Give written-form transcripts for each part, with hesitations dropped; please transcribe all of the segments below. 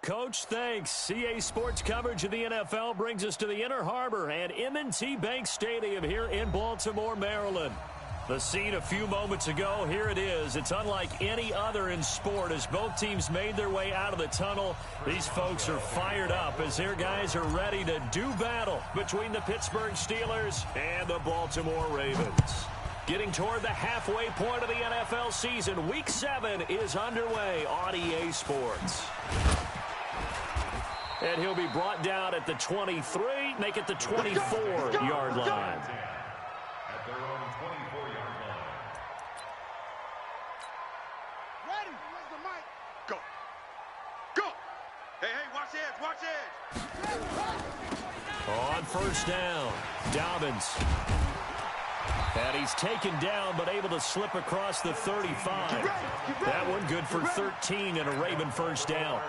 Coach, thanks. CA Sports coverage of the NFL brings us to the Inner Harbor and M&T Bank Stadium here in Baltimore, Maryland. The scene a few moments ago, here it is. It's unlike any other in sport as both teams made their way out of the tunnel. These folks are fired up as their guys are ready to do battle between the Pittsburgh Steelers and the Baltimore Ravens. Getting toward the halfway point of the NFL season, Week 7 is underway on EA Sports. And he'll be brought down at the 23, make it the 24-yard line. At their own 24-yard line. Ready? Where's the mic? Go. Go. Hey, watch the edge, watch the edge. On first down, Dobbins. And he's taken down, but able to slip across the 35. That one good for 13 and a Raven first down.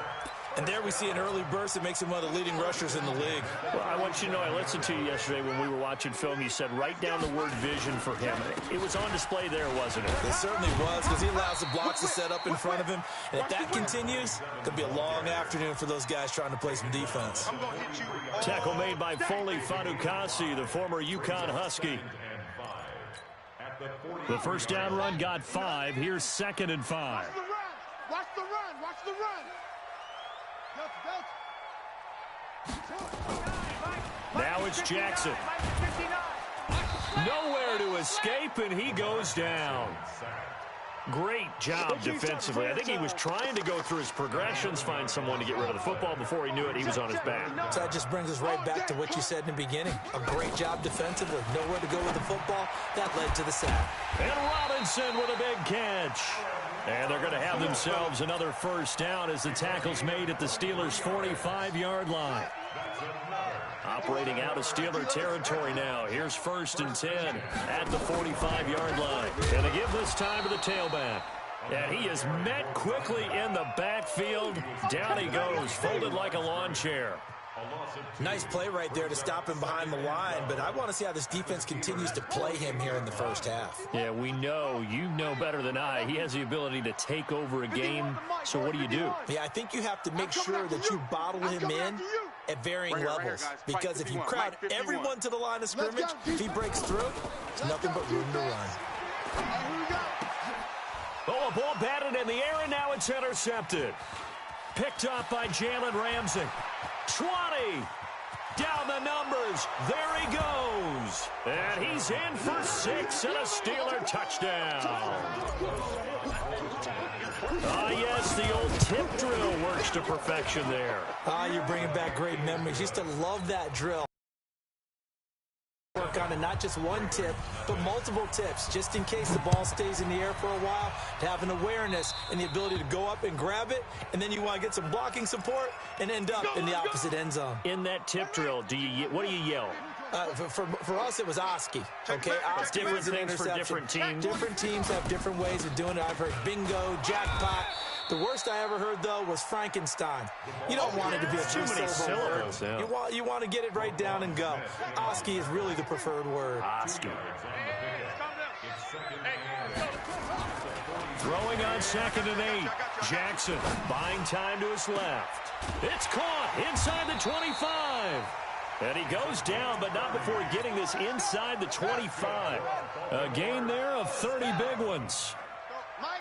And there we see an early burst that makes him one of the leading rushers in the league. Well, I want you to know, I listened to you yesterday when we were watching film. You said write down the word vision for him. It was on display there, wasn't it? It certainly was, because he allows the blocks to set up in front of him. And if that continues, it could be a long afternoon for those guys trying to play some defense. Tackle made by Foley Fadukasi, the former UConn Husky. The first down run got 5. Here's 2nd and 5. Watch the run. Watch the run. Now it's Jackson. Nowhere to escape, and he goes down. Great job defensively. I think he was trying to go through his progressions, find someone to get rid of the football. Before he knew it, he was on his back. So that just brings us right back to what you said in the beginning. A great job defensively. Nowhere to go with the football. That led to the sack. And Robinson with a big catch. And they're going to have themselves another first down as the tackle's made at the Steelers' 45-yard line. Operating out of Steeler territory now. Here's 1st and 10 at the 45-yard line. And they give this time to the tailback. And he is met quickly in the backfield. Down he goes, folded like a lawn chair. Nice play right there to stop him behind the line, but I want to see how this defense continues to play him here in the first half. Yeah, we know, you know better than I, he has the ability to take over a game, so what do you do? Yeah, I think you have to make sure that you bottle him in at varying levels, because if you crowd everyone to the line of scrimmage, if he breaks through, it's nothing but room to run. Oh, a ball batted in the air, and now it's intercepted. Picked up by Jalen Ramsey. 20. Down the numbers. There he goes. And he's in for 6 and a Steeler touchdown. Yes, the old tip drill works to perfection there. You're bringing back great memories. Used to love that drill. Work on it, not just one tip, but multiple tips, just in case the ball stays in the air for a while, to have an awareness and the ability to go up and grab it, and then you want to get some blocking support and end up in the opposite end zone. In that tip drill, what do you yell? For us, it was Oski. Okay, Oski different was an things for different teams. Different teams have different ways of doing it. I've heard bingo, jackpot. The worst I ever heard, though, was Frankenstein. You don't want it to be a two-syllable word. Yeah. You want to get it right down and go. Oski is really the preferred word. Oski. Throwing on 2nd and 8. Jackson buying time to his left. It's caught inside the 25. And he goes down, but not before getting this inside the 25. A gain there of 30 big ones.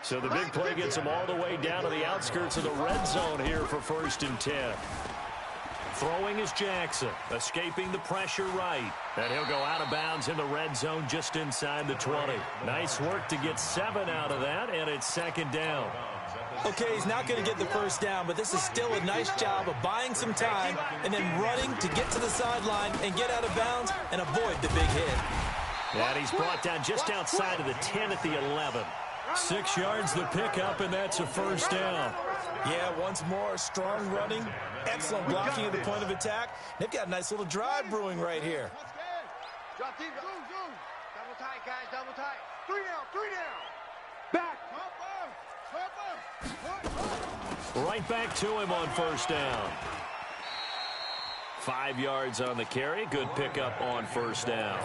So the big play gets him all the way down to the outskirts of the red zone here for 1st and 10. Throwing is Jackson, escaping the pressure right. And he'll go out of bounds in the red zone just inside the 20. Nice work to get 7 out of that, and it's 2nd down. Okay, he's not going to get the first down, but this is still a nice job of buying some time and then running to get to the sideline and get out of bounds and avoid the big hit. And he's brought down just outside of the 10 at the 11. 6 yards the pickup, and that's a first down. Yeah, once more, strong running, excellent blocking at the point of attack. They've got a nice little drive brewing right here. Drop deep, double tight, guys, double tight. 3 down. Back. Right back to him on first down. 5 yards on the carry. Good pickup on first down.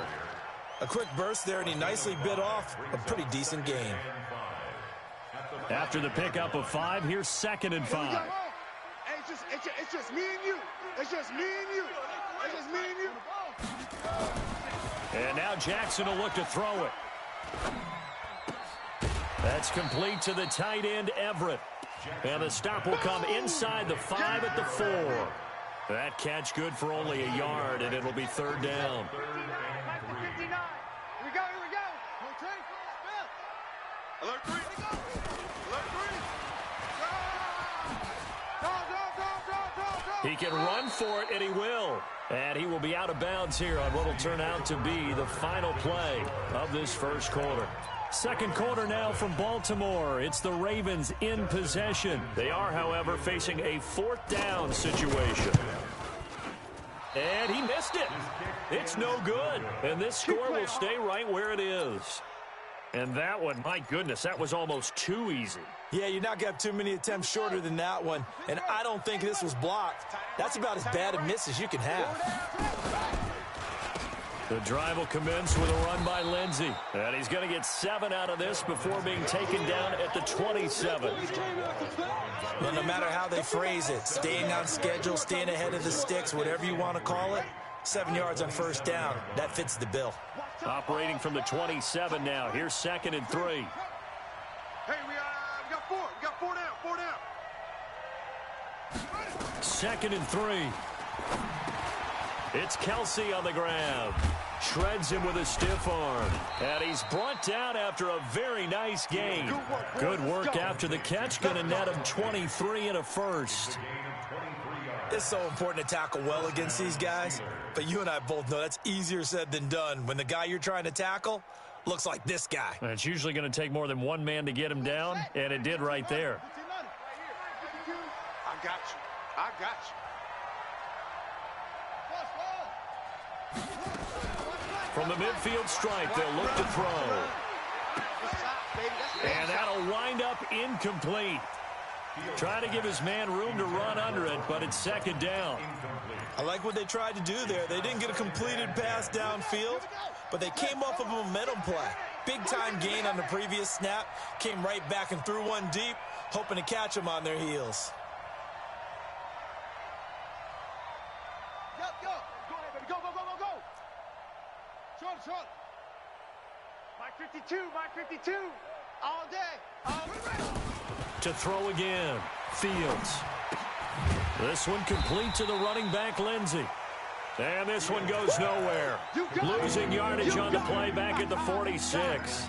A quick burst there, and he nicely bit off a pretty decent gain. After the pickup of 5, here's 2nd and 5. It's just me and you. It's just me and you. It's just me and you. And now Jackson will look to throw it. That's complete to the tight end, Everett. And the stop will come inside the 5 at the 4. That catch good for only a yard, and it'll be third down. 59. Here we go. Alert 3. He can run for it, and he will. And he will be out of bounds here on what will turn out to be the final play of this first quarter. Second quarter now from Baltimore. It's the Ravens in possession. They are, however, facing a fourth down situation. And he missed it. It's no good. And this score will stay right where it is. And that one, my goodness, that was almost too easy. Yeah, you're not going to have too many attempts shorter than that one. And I don't think this was blocked. That's about as bad a miss as you can have. The drive will commence with a run by Lindsey. And he's going to get 7 out of this before being taken down at the 27. Well, no matter how they phrase it, staying on schedule, staying ahead of the sticks, whatever you want to call it, 7 yards on first down, that fits the bill. Operating from the 27 now. Here's 2nd and 3. Hey, we got 4. We got 4 down. 4 down. 2nd and 3. It's Kelsey on the ground. Shreds him with a stiff arm. And he's brought down after a very nice gain. Good work after the catch. Going to net him 23 and a first. It's so important to tackle well against these guys. But you and I both know that's easier said than done when the guy you're trying to tackle looks like this guy. And it's usually going to take more than one man to get him down, and it did right there. I got you. From the midfield stripe, they'll look to throw. And that'll wind up incomplete. Trying to give his man room to run under it, but it's 2nd down. I like what they tried to do there. They didn't get a completed pass downfield, but they came off of a momentum play. Big-time gain on the previous snap, came right back and threw one deep, hoping to catch them on their heels. Go ahead, baby. Go. Short. Mike 52. All day. To throw again. Fields. This one complete to the running back, Lindsey. And this one goes nowhere. Losing yardage on the play back at the 46.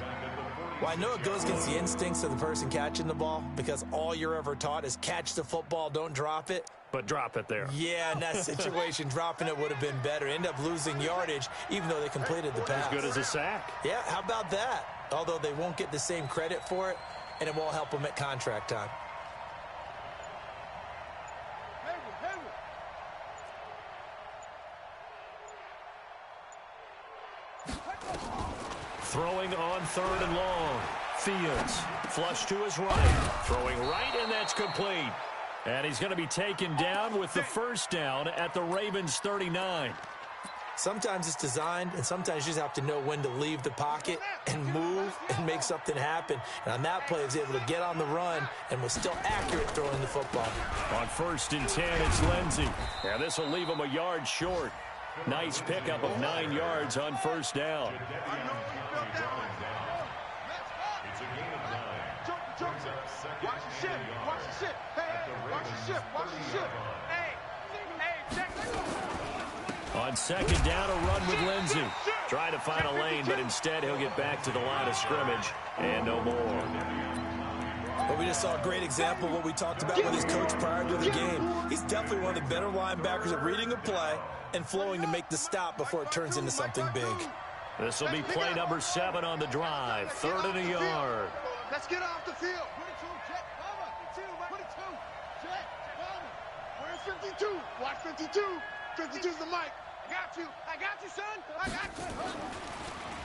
Well, I know it goes against the instincts of the person catching the ball because all you're ever taught is catch the football, don't drop it. But drop it there. Yeah, in that situation, dropping it would have been better. End up losing yardage, even though they completed the pass. As good as a sack. Yeah, how about that? Although they won't get the same credit for it, and it won't help them at contract time. Throwing on 3rd and long. Fields. Flush to his right. Throwing right, and that's complete. And he's going to be taken down with the first down at the Ravens 39. Sometimes it's designed, and sometimes you just have to know when to leave the pocket and move and make something happen. And on that play, he was able to get on the run and was still accurate throwing the football. On 1st and 10, it's Lindsey. And this will leave him a yard short. Nice pickup of 9 yards on first down. Watch the ship. Hey, watch the ship. Hey, check this. On 2nd down, a run with Lindsey. Trying to find a lane, but instead he'll get back to the line of scrimmage and no more. But we just saw a great example of what we talked about with his coach prior to the game. He's definitely one of the better linebackers at reading a play and flowing to make the stop before it turns into something big. This will be play number 7 on the drive. 3rd and a yard. Let's get off the field. 52. Watch 52. 52's the mic. I got you, son. I got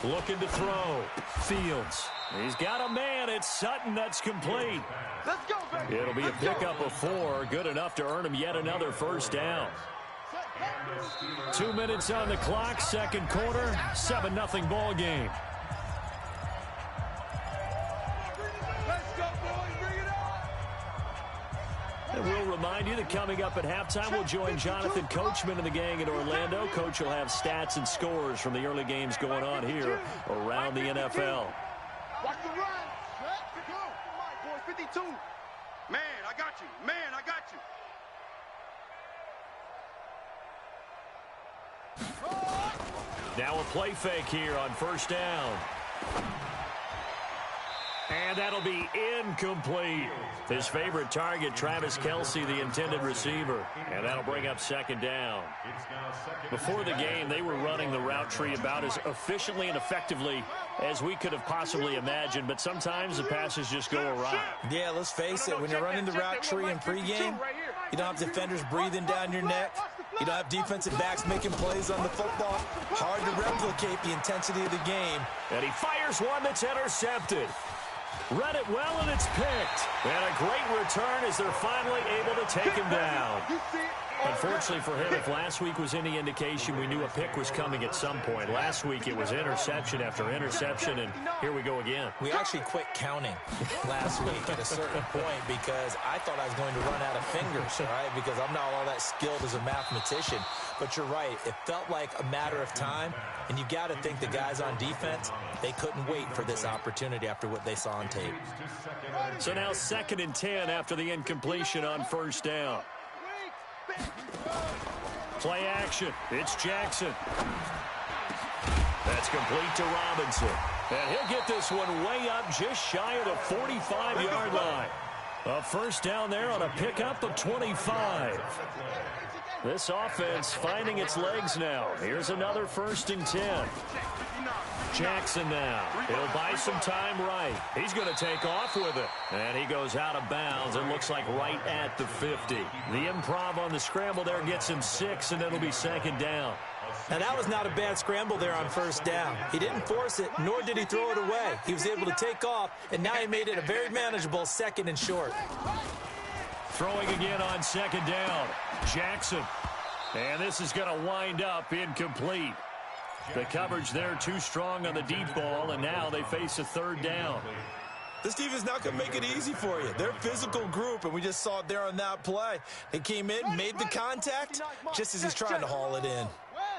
you. Looking to throw. Fields. He's got a man. It's Sutton. That's complete. Let's go, baby. It'll be a pickup of 4. Good enough to earn him yet another first down. 2 minutes on the clock. Second quarter. 7-0 ball game. remind you that coming up at halftime, we'll join Jonathan Coachman and the gang in Orlando. Coach will have stats and scores from the early games going on here around the NFL. Watch the run. Set, go. Come on, boys, 52. Man, I got you. Man, I got you. Now a play fake here on first down. And that'll be incomplete. His favorite target, Travis Kelce, the intended receiver. And that'll bring up second down. Before the game, they were running the route tree about as efficiently and effectively as we could have possibly imagined. But sometimes the passes just go awry. Yeah, let's face it. When you're running the route tree in pregame, you don't have defenders breathing down your neck. You don't have defensive backs making plays on the football. Hard to replicate the intensity of the game. And he fires one that's intercepted. Read it well, and it's picked. And a great return as they're finally able to take him down. Unfortunately for him, if last week was any indication, we knew a pick was coming at some point. Last week it was interception after interception, and here we go again. We actually quit counting last week at a certain point because I thought I was going to run out of fingers, right? Because I'm not all that skilled as a mathematician. But you're right. It felt like a matter of time, and you got to think the guys on defense, they couldn't wait for this opportunity after what they saw on tape. So now 2nd and 10 after the incompletion on first down. Play action. It's Jackson. That's complete to Robinson. And he'll get this one way up just shy of the 45-yard line. A first down there on a pickup of 25. This offense finding its legs now. Here's another 1st and 10. Jackson now. He'll buy some time right. He's going to take off with it. And he goes out of bounds. It looks like right at the 50. The improv on the scramble there gets him 6, and it'll be 2nd down. Now, that was not a bad scramble there on first down. He didn't force it, nor did he throw it away. He was able to take off, and now he made it a very manageable 2nd and short. Throwing again on 2nd down. Jackson. And this is going to wind up incomplete. The coverage there too strong on the deep ball, and now they face a 3rd down. This defense not going to make it easy for you. They're a physical group, and we just saw it there on that play. They came in, made the contact, just as he's trying to haul it in.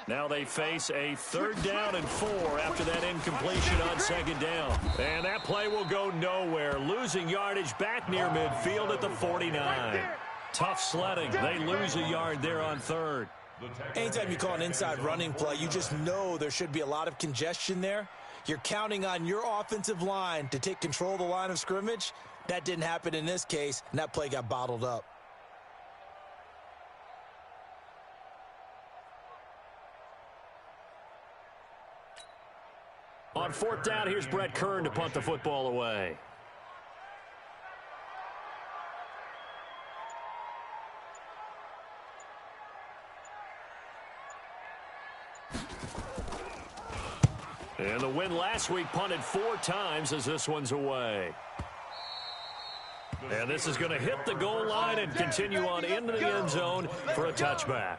Now they face a 3rd down and 4 after that incompletion on 2nd down. And that play will go nowhere. Losing yardage back near midfield at the 49. Tough sledding. They lose a yard there on 3rd. Anytime you call an inside running play, you just know there should be a lot of congestion there. You're counting on your offensive line to take control of the line of scrimmage. That didn't happen in this case, and that play got bottled up. On 4th down, here's Brett Kern to punt the football away. And the win last week punted 4 times as this one's away. And this is going to hit the goal line and continue on into the end zone for a touchback.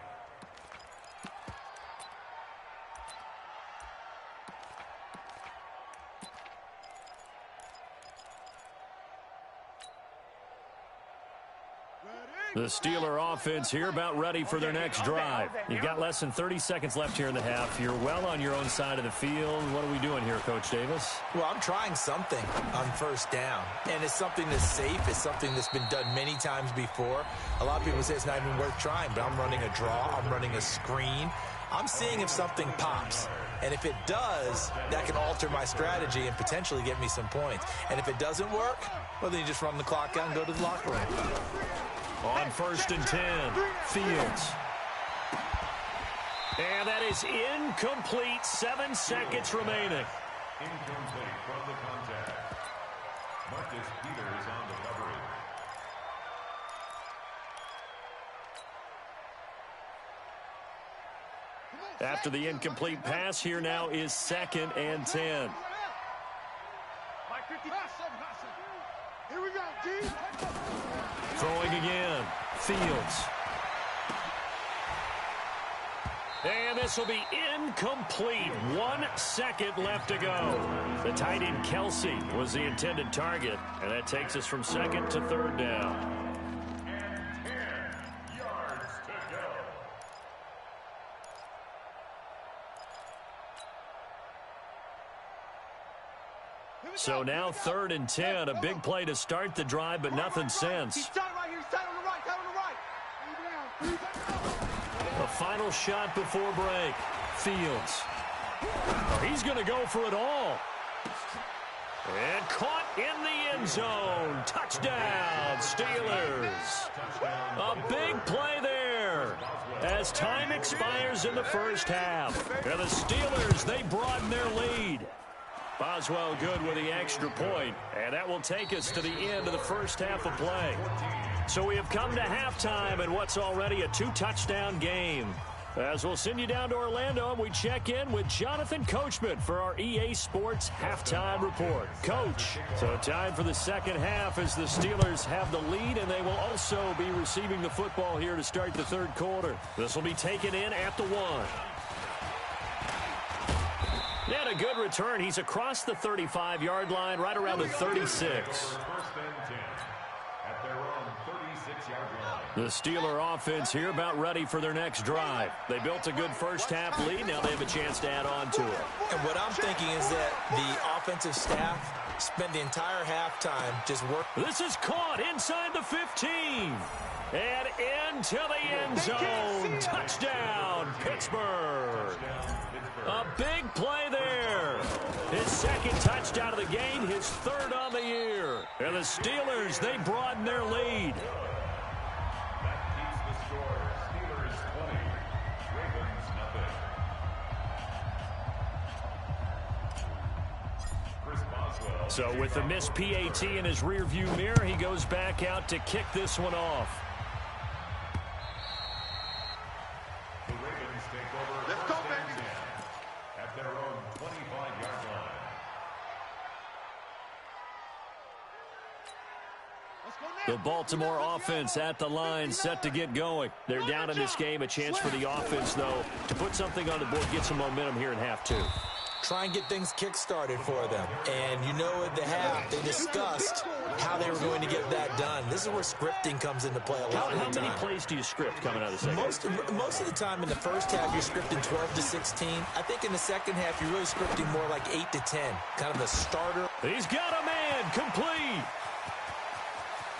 The Steeler offense here about ready for their next drive. You've got less than 30 seconds left here in the half. You're well on your own side of the field. What are we doing here, Coach Davis? Well, I'm trying something on first down, and it's something that's safe. It's something that's been done many times before. A lot of people say it's not even worth trying, but I'm running a draw. I'm running a screen. I'm seeing if something pops. And if it does, that can alter my strategy and potentially get me some points. And if it doesn't work, well, then you just run the clock out and go to the locker room. On 1st and 10, Fields. And that is incomplete. 7 seconds remaining. Incomplete from the contact. Marcus Peters on the coverage. After the incomplete pass, here now is 2nd and 10. Here we go, G. Throwing again, Fields. And this will be incomplete. 1 second left to go. The tight end Kelce was the intended target, and that takes us from 2nd to 3rd down. So now 3rd and 10. A big play to start the drive, but nothing since. He's tight right here. He's tight on the right. Tight on the right. A final shot before break. Fields. He's going to go for it all. And caught in the end zone. Touchdown, Steelers. A big play there as time expires in the first half. And the Steelers, they broaden their lead. Boswell good with the extra point, and that will take us to the end of the first half of play. So we have come to halftime in what's already a 2-touchdown game. As we'll send you down to Orlando, and we check in with Jonathan Coachman for our EA Sports Halftime Report. Coach, so time for the second half as the Steelers have the lead, and they will also be receiving the football here to start the third quarter. This will be taken in at the 1. And a good return. He's across the 35-yard line, right around the 36. The Steeler offense here about ready for their next drive. They built a good first half lead. Now they have a chance to add on to it. And what I'm thinking is that the offensive staff spent the entire halftime just working. This is caught inside the 15. And into the end zone. Touchdown, Pittsburgh. A big play there. His second touchdown of the game, his 3rd on the year. And the Steelers, they broaden their lead. So with the missed PAT in his rearview mirror, he goes back out to kick this one off. The Ravens take over. Let's go, baby. At their own 25-yard line. The Baltimore offense at the line, set to get going. They're down in this game. A chance for the offense, though, to put something on the board, get some momentum here in half 2. Try and get things kick-started for them. And you know at the half, they discussed how they were going to get that done. This is where scripting comes into play a lot of the time. How many plays do you script coming out of the second? Most of the time in the first half, you're scripting 12 to 16. I think in the second half, you're really scripting more like 8 to 10. Kind of the starter. He's got a man, complete.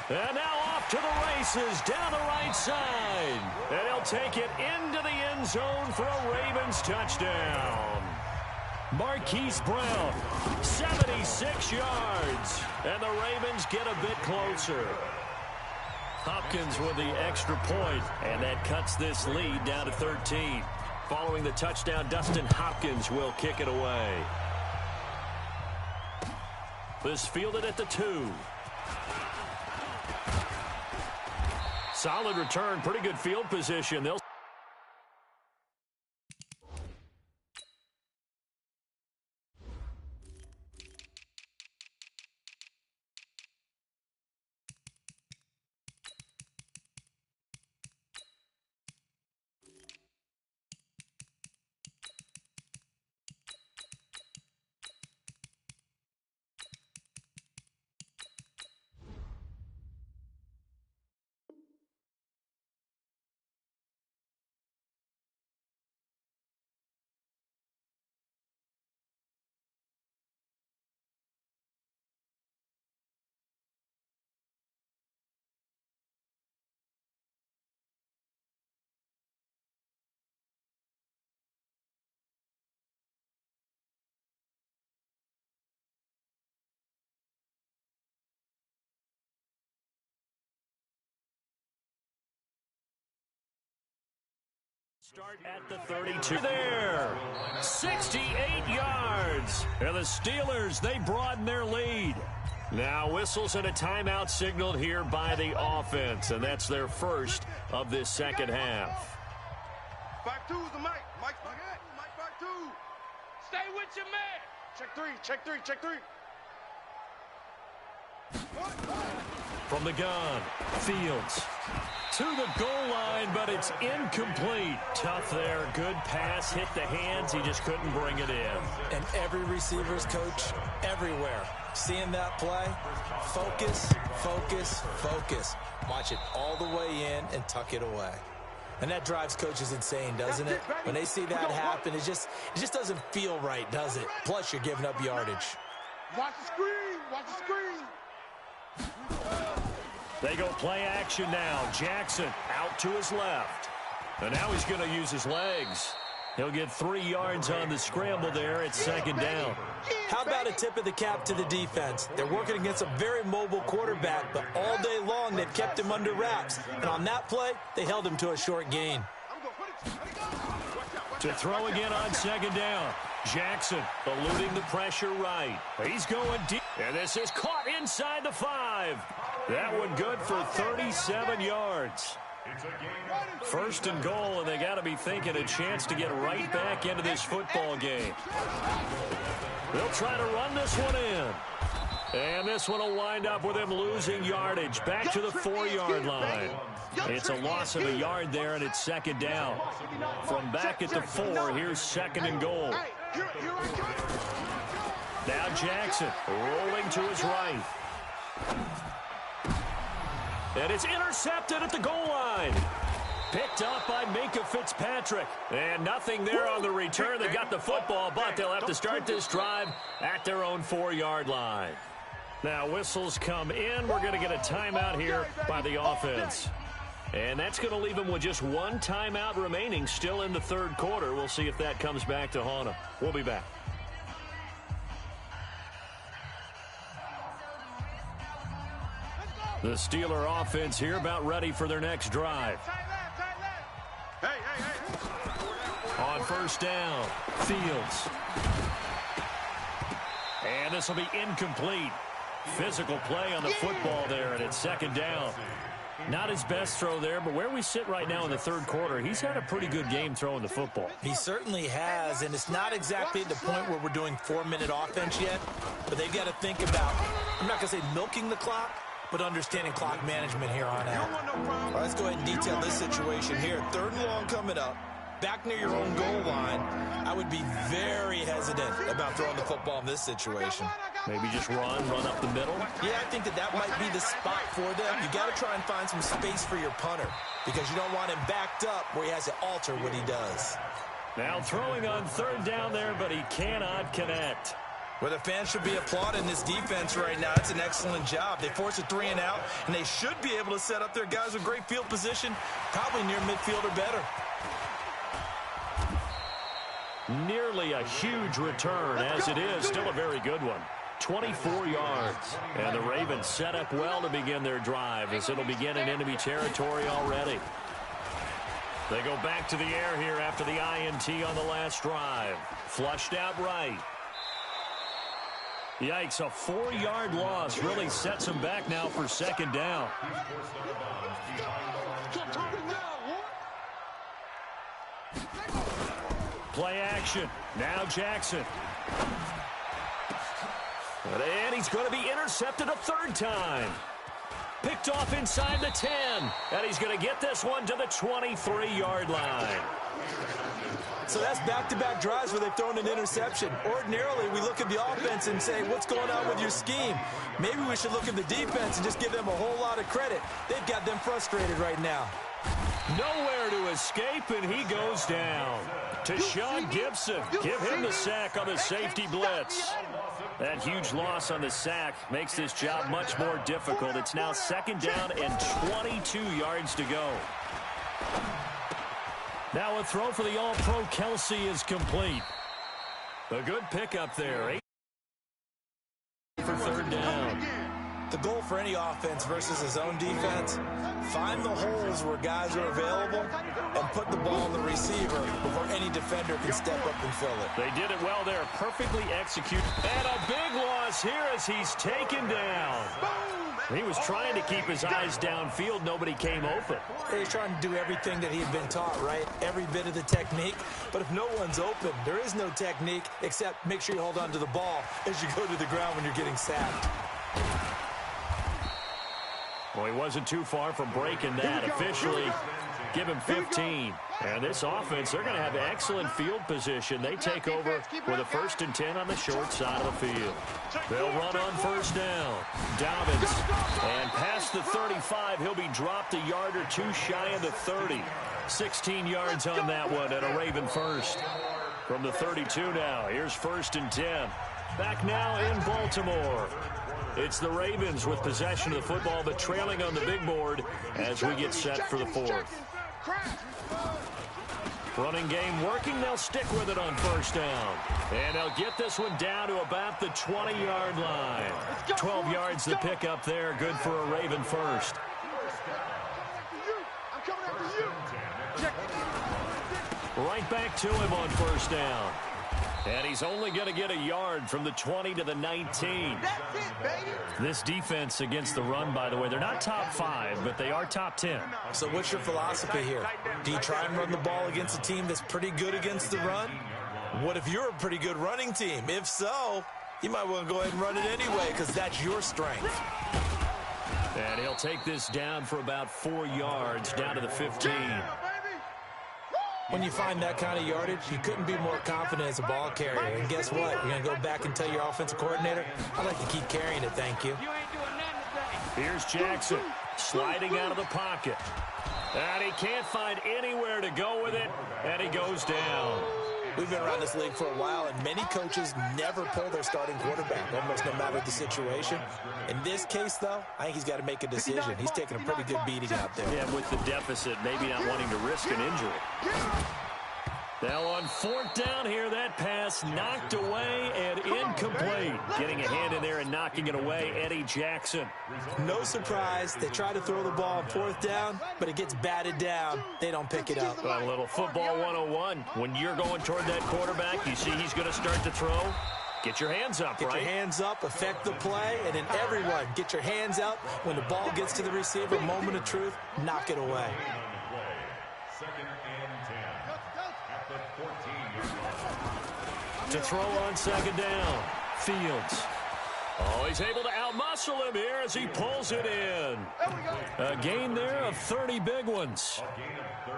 And now off to the races, down the right side. And he'll take it into the end zone for a Ravens touchdown. Marquise Brown, 76 yards. And the Ravens get a bit closer. Hopkins with the extra point, and that cuts this lead down to 13. Following the touchdown, Dustin Hopkins will kick it away. This fielded at the 2. Solid return, pretty good field position. They'll start at the 32 there. 68 yards. And the Steelers, they broaden their lead. Now whistles and a timeout signaled here by the offense, and that's their first of this second half. Back 2 is the Mike. Mike back 2. Stay with your man. Check 3, check 3, check 3. From the gun, Fields to the goal line, but it's incomplete. Tough there. Good pass, hit the hands. He just couldn't bring it in. And every receiver's coach everywhere. Seeing that play, focus, focus, focus. Watch it all the way in and tuck it away. And that drives coaches insane, doesn't it? When they see that happen, it just doesn't feel right, does it? Plus, you're giving up yardage. Watch the screen. Watch the screen. They go play action now. Jackson out to his left. And now he's going to use his legs. He'll get 3 yards on the scramble there at second down. How about a tip of the cap to the defense? They're working against a very mobile quarterback, but all day long they've kept him under wraps. And on that play, they held him to a short gain. To throw again on second down. Jackson eluding the pressure right. He's going deep. And this is caught inside the 5. That one good for 37 yards. First and goal, and they got to be thinking a chance to get right back into this football game. They'll try to run this one in. And this one will wind up with him losing yardage back to the 4-yard line. It's a loss of a yard there, and it's second down. From back at the 4, here's second and goal. Now Jackson rolling to his right. And it's intercepted at the goal line. Picked up by Minkah Fitzpatrick. And nothing there on the return. They got the football, but they'll have to start this drive at their own 4-yard line. Now whistles come in. We're going to get a timeout here by the offense. And that's going to leave them with just 1 timeout remaining still in the third quarter. We'll see if that comes back to haunt them. We'll be back. The Steeler offense here about ready for their next drive. On first down, Fields. And this will be incomplete. Physical play on the football there, and it's second down. Not his best throw there, but where we sit right now in the third quarter, he's had a pretty good game throwing the football. He certainly has, and it's not exactly at the point where we're doing 4-minute offense yet, but they've got to think about, I'm not going to say milking the clock, but understanding clock management here on out. All right, let's go ahead and detail this situation here. 3rd and long coming up. Back near your own goal line, I would be very hesitant about throwing the football in this situation. Maybe just run up the middle? Yeah, I think that might be the spot for them. You got to try and find some space for your punter because you don't want him backed up where he has to alter what he does. Now throwing on 3rd down there, but he cannot connect. Well, the fans should be applauding this defense right now. It's an excellent job. They force a 3 and out, and they should be able to set up their guys with great field position, probably near midfield or better. Nearly a huge return, as it is. Still a very good one. 24 yards. And the Ravens set up well to begin their drive, as it'll begin in enemy territory already. They go back to the air here after the INT on the last drive. Flushed out right. Yikes, a 4-yard loss really sets him back now for second down. Play action. Now Jackson. And he's going to be intercepted a 3rd time. Picked off inside the 10. And he's going to get this one to the 23-yard line. So that's back-to-back drives where they've thrown an interception. Ordinarily, we look at the offense and say, what's going on with your scheme? Maybe we should look at the defense and just give them a whole lot of credit. They've got them frustrated right now. Nowhere to escape, and he goes down. To Sean Gibson. Give him the sack on the safety blitz. That huge loss on the sack makes this job much more difficult. It's now second down and 22 yards to go. Now a throw for the All-Pro Kelsey is complete. A good pickup there. 8 for 3rd down. The goal for any offense versus his own defense, find the holes where guys are available and put the ball on the receiver before any defender can step up and fill it. They did it well there, perfectly executed. And a big loss here as he's taken down. He was trying to keep his eyes downfield. Nobody came open. He's trying to do everything that he had been taught, right? Every bit of the technique. But if no one's open, there is no technique except make sure you hold on to the ball as you go to the ground when you're getting sacked. Well, he wasn't too far from breaking that. Officially, give him 15. And this offense, they're going to have excellent field position. They take over with a 1st and 10 on the short side of the field. They'll run on 1st down. Dobbins. And past the 35, he'll be dropped a yard or 2 shy of the 30. 16 yards on that one and a Raven 1st. From the 32 now, here's 1st and 10. Back now in Baltimore. It's the Ravens with possession of the football, but trailing on the big board as we get set for the fourth. Running game working. They'll stick with it on first down. And they'll get this one down to about the 20-yard line. 12 yards to pick up there. Good for a Raven first. Right back to him on first down. And he's only going to get a yard from the 20 to the 19. That's it, baby. This defense against the run, by the way, they're not top 5, but they are top 10. So what's your philosophy here? Do you try and run the ball against a team that's pretty good against the run? What if you're a pretty good running team? If so, you might want to go ahead and run it anyway because that's your strength. And he'll take this down for about 4 yards, down to the 15. When you find that kind of yardage, you couldn't be more confident as a ball carrier. And guess what? You're going to go back and tell your offensive coordinator, I'd like to keep carrying it, thank you. Here's Jackson sliding out of the pocket. And he can't find anywhere to go with it, and he goes down. We've been around this league for a while, and many coaches never pull their starting quarterback, almost no matter the situation. In this case, though, I think he's got to make a decision. He's taking a pretty good beating out there. Yeah, with the deficit, maybe not wanting to risk an injury. Now on fourth down here, that pass knocked away and incomplete. Getting a hand in there and knocking it away, Eddie Jackson. No surprise, they try to throw the ball on fourth down, but it gets batted down. They don't pick it up. A little football 101. When you're going toward that quarterback, you see he's going to start to throw. Get your hands up, right? Get your hands up, affect the play, and then everyone get your hands out. When the ball gets to the receiver, moment of truth, knock it away. To throw on second down, Fields. Oh, he's able to outmuscle him here as he pulls it in. A gain there of 30 big ones.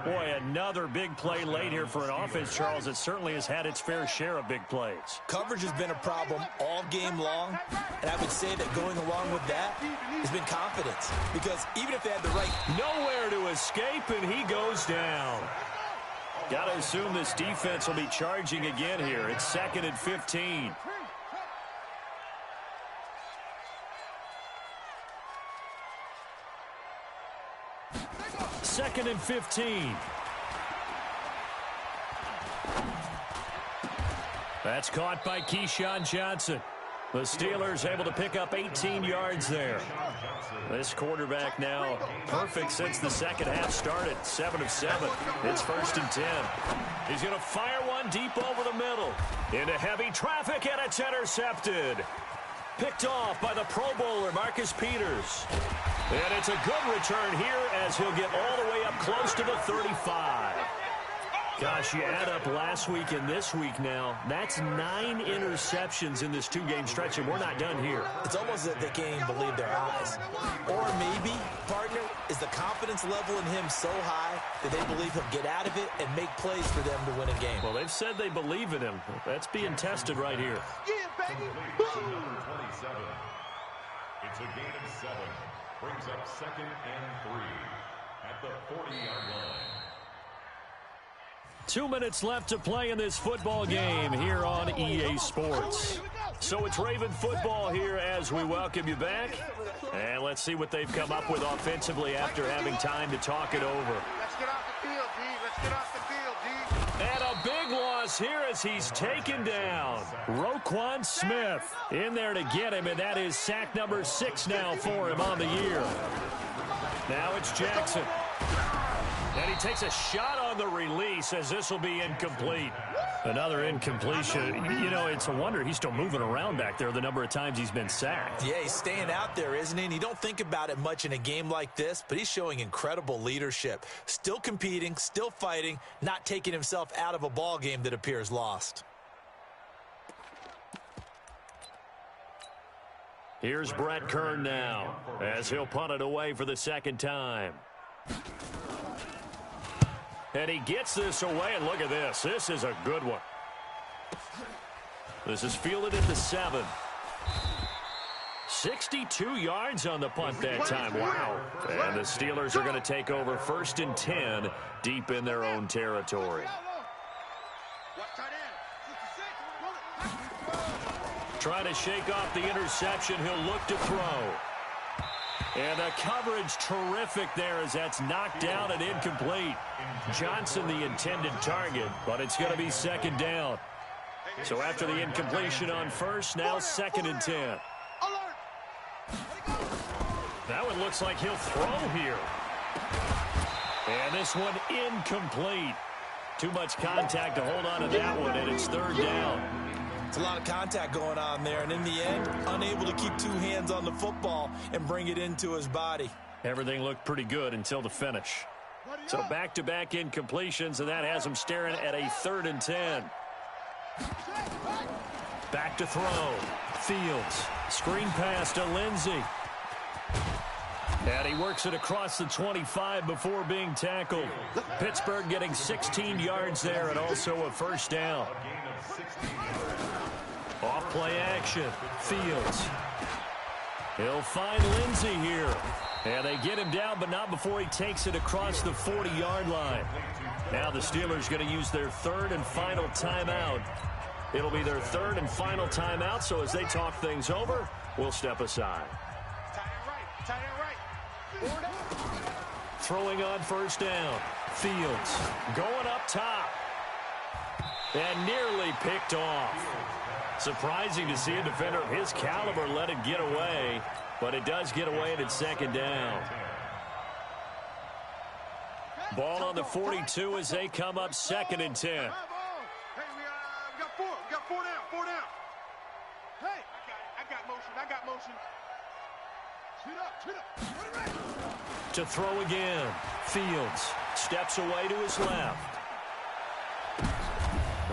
Boy, another big play late here for an offense, Charles, that certainly has had its fair share of big plays. Coverage has been a problem all game long, and I would say that going along with that has been confidence. Because even if they had the right... Nowhere to escape, and he goes down. Got to assume this defense will be charging again here. It's 2nd and 15. Second and 15. That's caught by Keyshawn Johnson. The Steelers able to pick up 18 yards there. This quarterback now perfect since the second half started. 7 of 7. It's 1st and 10. He's going to fire one deep over the middle. Into heavy traffic, and it's intercepted. Picked off by the Pro Bowler, Marcus Peters. And it's a good return here as he'll get all the way up close to the 35. Gosh, you add up last week and this week now, that's 9 interceptions in this 2-game stretch, and we're not done here. It's almost as if they can't even believe their eyes. Or maybe, partner, is the confidence level in him so high that they believe he'll get out of it and make plays for them to win a game. Well, they've said they believe in him. That's being tested right here. Yeah, baby. Number 27. It's a gain of 7. Brings up 2nd and 3 at the 40-yard line. 2 minutes left to play in this football game here on EA Sports. So it's Raven football here as we welcome you back. And let's see what they've come up with offensively after having time to talk it over. Let's get off the field, D. Let's get off the field, D. And a big loss here as he's taken down. Roquan Smith in there to get him, and that is sack number 6 now for him on the year. Now it's Jackson. And he takes a shot on the release as this will be incomplete. Another incompletion. You know, it's a wonder he's still moving around back there the number of times he's been sacked. Yeah, he's staying out there, isn't he? And you don't think about it much in a game like this, but he's showing incredible leadership. Still competing, still fighting, not taking himself out of a ball game that appears lost. Here's Brett Kern now as he'll punt it away for the second time. And he gets this away, and look at this. This is a good one. This is fielded at the 7. 62 yards on the punt that time. Wow. And the Steelers are going to take over 1st and 10 deep in their own territory. Trying to shake off the interception. He'll look to throw. And the coverage terrific there as that's knocked down and incomplete. Johnson the intended target, but it's going to be second down. So after the incompletion on first, now 2nd and 10. That one looks like he'll throw here. And this one incomplete. Too much contact to hold on to that one, and it's 3rd down. It's a lot of contact going on there, and in the end, unable to keep 2 hands on the football and bring it into his body. Everything looked pretty good until the finish. So back-to-back incompletions, and that has him staring at a 3rd and 10. Back to throw. Fields. Screen pass to Lindsey. And he works it across the 25 before being tackled. Pittsburgh getting 16 yards there and also a 1st down. Off play action. Fields. He'll find Lindsey here. And they get him down, but not before he takes it across the 40-yard line. Now the Steelers going to use their 3rd and final timeout. It'll be their 3rd and final timeout, so as they talk things over, we'll step aside. Throwing on 1st down. Fields going up top. And nearly picked off. Surprising to see a defender of his caliber let it get away, but it does get away and it's 2nd down. Ball on the 42 as they come up 2nd and 10. Hey, we got 4 down. Hey, I got motion. Shoot up. To throw again. Fields steps away to his left.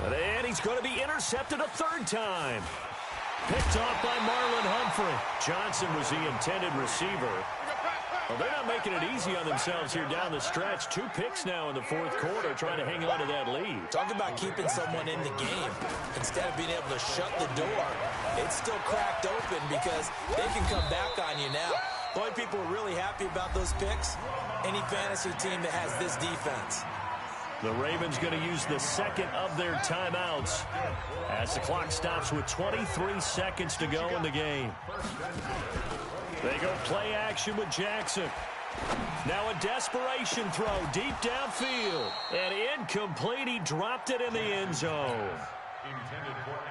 And he's going to be intercepted a 3rd time. Picked off by Marlon Humphrey. Johnson was the intended receiver. Well, they're not making it easy on themselves here down the stretch. 2 picks now in the 4th quarter trying to hang on to that lead. Talk about keeping someone in the game. Instead of being able to shut the door, it's still cracked open because they can come back on you now. The only people who are really happy about those picks, any fantasy team that has this defense. The Ravens going to use the 2nd of their timeouts as the clock stops with 23 seconds to go in the game. They go play action with Jackson. Now a desperation throw deep downfield. And incomplete. He dropped it in the end zone.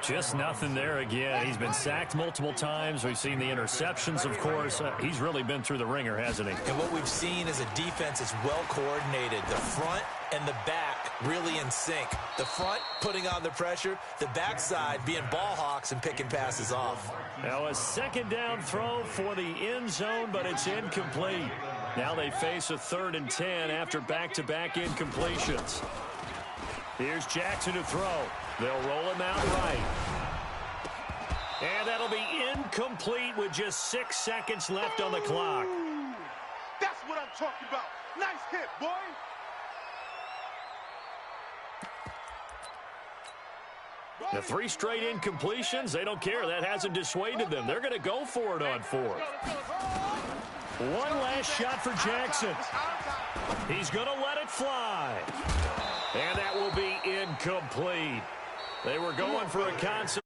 Just nothing there again. He's been sacked multiple times. We've seen the interceptions, of course. He's really been through the ringer, hasn't he? And what we've seen is a defense that's well coordinated. The front and the back really in sync. The front putting on the pressure, the backside being ball hawks and picking passes off. Now a 2nd down throw for the end zone, but it's incomplete. Now they face a 3rd and 10 after back-to-back incompletions. Here's Jackson to throw. They'll roll him out right. And that'll be incomplete with just 6 seconds left on the clock. That's what I'm talking about. Nice hit, boy. The 3 straight incompletions, they don't care. That hasn't dissuaded them. They're going to go for it on 4th. One last shot for Jackson. He's going to let it fly. And that will be incomplete. They were going for a concept.